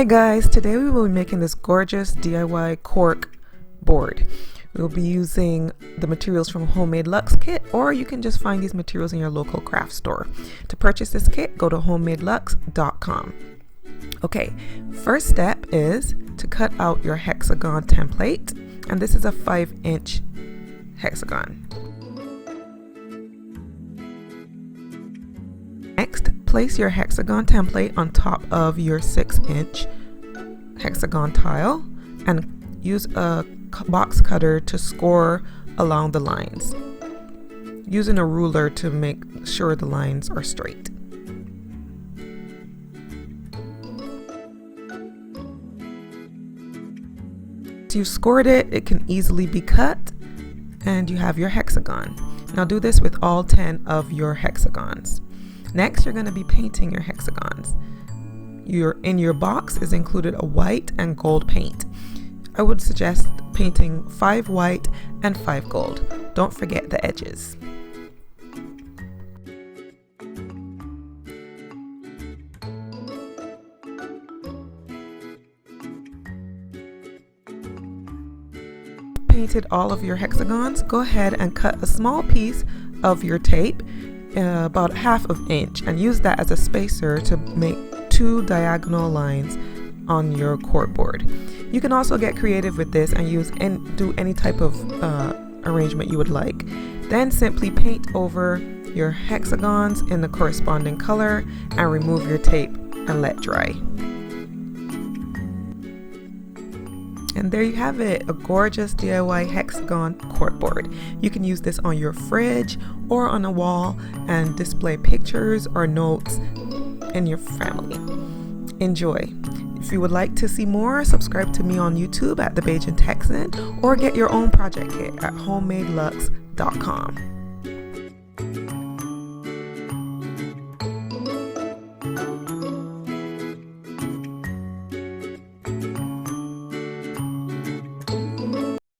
Hi guys, today we will be making this gorgeous DIY cork board. We'll be using the materials from Homemade Luxe kit, or you can just find these materials in your local craft store. To purchase this kit, go to homemadeluxe.com. Okay, first step is to cut out your Hexagon template, and this is a 5-inch hexagon. Next, place your Hexagon template on top of your 6-inch hexagon tile and use a box cutter to score along the lines, using a ruler to make sure the lines are straight. Once you've scored it, it can easily be cut and you have your hexagon. Now do this with all 10 of your hexagons. Next, you're going to be painting your hexagons. In your box is included a white and gold paint. I would suggest painting 5 white and 5 gold. Don't forget the edges. Painted all of your hexagons, go ahead and cut a small piece of your tape, about 1/2 inch, and use that as a spacer to make 2 diagonal lines on your cork board. You can also get creative with this and do any type of arrangement you would like. Then simply paint over your hexagons in the corresponding color and remove your tape and let dry. And there you have it, a gorgeous DIY Hexagon cork board. You can use this on your fridge or on a wall and display pictures or notes in your family. Enjoy. If you would like to see more, subscribe to me on YouTube at the bajantexan or get your own project kit at homemadeluxe.com.